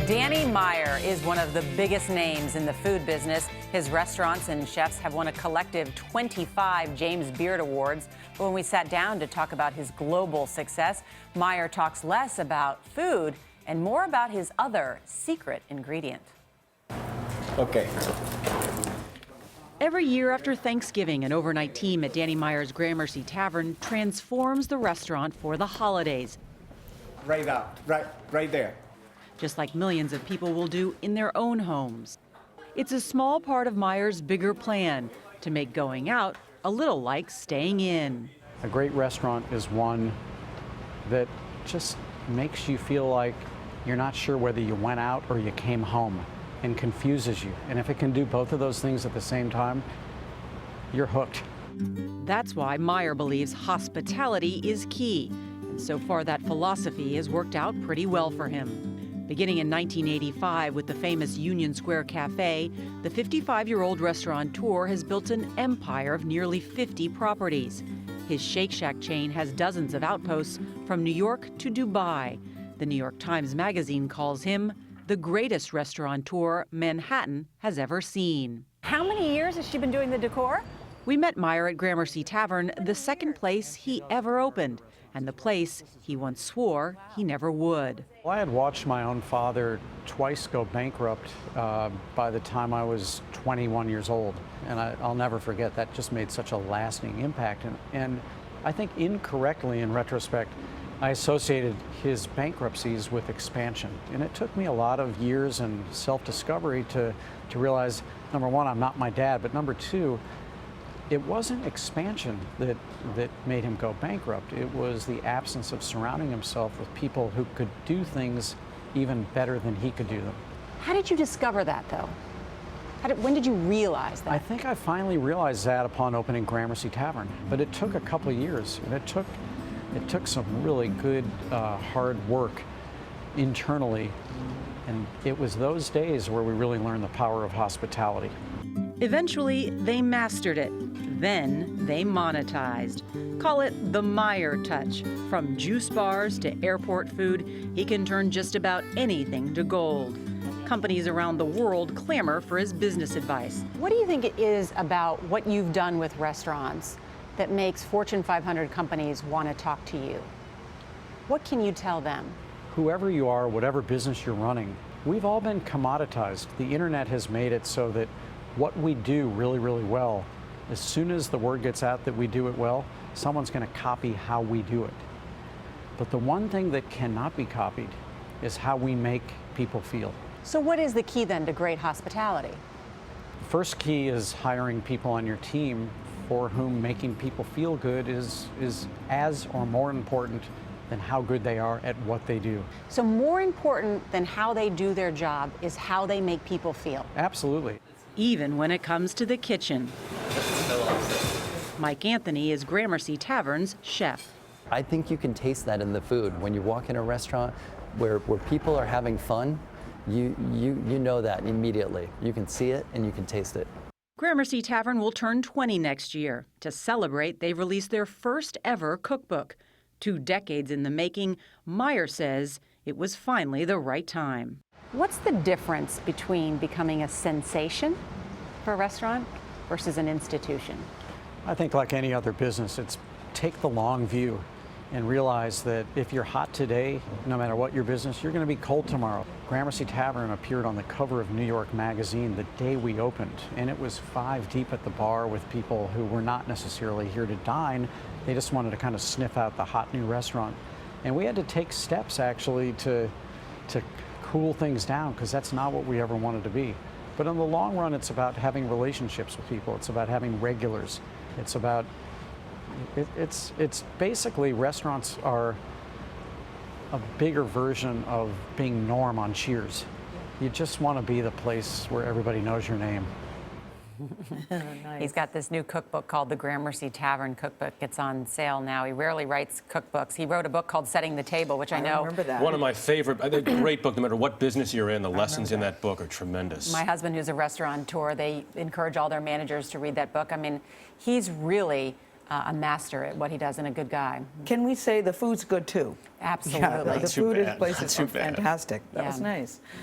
Danny Meyer is one of the biggest names in the food business. His restaurants and chefs have won a collective 25 James Beard Awards. But when we sat down to talk about his global success, Meyer talks less about food and more about his other secret ingredient. Okay. Every year after Thanksgiving, an overnight team at Danny Meyer's Gramercy Tavern transforms the restaurant for the holidays. Right out, right there. Just like millions of people will do in their own homes. It's a small part of Meyer's bigger plan to make going out a little like staying in. A great restaurant is one that just makes you feel like you're not sure whether you went out or you came home, and confuses you. And if it can do both of those things at the same time, you're hooked. That's why Meyer believes hospitality is key. And so far, that philosophy has worked out pretty well for him. Beginning in 1985 with the famous Union Square Cafe, the 55-year-old restaurateur has built an empire of nearly 50 properties. His Shake Shack chain has dozens of outposts from New York to Dubai. The New York Times Magazine calls him the greatest restaurateur Manhattan has ever seen. How many years has she been doing the decor? We met Meyer at Gramercy Tavern, the second place he ever opened, and the place he once swore he never would. Well, I had watched my own father twice go bankrupt by the time I was 21 years old. And I'll never forget, that just made such a lasting impact. And I think incorrectly, in retrospect, I associated his bankruptcies with expansion. And it took me a lot of years and self-discovery to realize, number one, I'm not my dad, but number two, it wasn't expansion that made him go bankrupt. It was the absence of surrounding himself with people who could do things even better than he could do them. How did you discover that, though? When did you realize that? I think I finally realized that upon opening Gramercy Tavern, but it took a couple of years, and it took some really good, hard work internally, and it was those days where we really learned the power of hospitality. Eventually, they mastered it. Then they monetized. Call it the Meyer touch. From juice bars to airport food, he can turn just about anything to gold. Companies around the world clamor for his business advice. What do you think it is about what you've done with restaurants that makes Fortune 500 companies want to talk to you? What can you tell them? Whoever you are, whatever business you're running, we've all been commoditized. The internet has made it so that what we do really, really well, as soon as the word gets out that we do it well, someone's going to copy how we do it. But the one thing that cannot be copied is how we make people feel. So what is the key then to great hospitality? The first key is hiring people on your team for whom making people feel good is as or more important than how good they are at what they do. So more important than how they do their job is how they make people feel. Absolutely. Even when it comes to the kitchen. Mike Anthony is Gramercy Tavern's chef. I think you can taste that in the food. When you walk in a restaurant where people are having fun, you know that immediately. You can see it and you can taste it. Gramercy Tavern will turn 20 next year. To celebrate, they've released their first ever cookbook. 2 decades in the making, Meyer says it was finally the right time. What's the difference between becoming a sensation for a restaurant versus an institution? I think like any other business, it's take the long view and realize that if you're hot today, no matter what your business, you're going to be cold tomorrow. Gramercy Tavern appeared on the cover of New York Magazine the day we opened, and it was 5 deep at the bar with people who were not necessarily here to dine. They just wanted to kind of sniff out the hot new restaurant. And we had to take steps actually to cool things down, because that's not what we ever wanted to be. But in the long run, it's about having relationships with people. It's about having regulars. It's about, it's basically, restaurants are a bigger version of being Norm on Cheers. You just want to be the place where everybody knows your name. Nice. He's got this new cookbook called the Gramercy Tavern Cookbook. It's on sale now. He rarely writes cookbooks. He wrote a book called Setting the Table, which I know. Remember that. One of my favorite, a great book, no matter what business you're in, the lessons in that book are tremendous. My husband, who's a restaurateur, they encourage all their managers to read that book. I mean, he's really a master at what he does and a good guy. Can we say the food's good too? Absolutely. Yeah, the food bad. place is Not too bad. fantastic. That was Yeah. nice.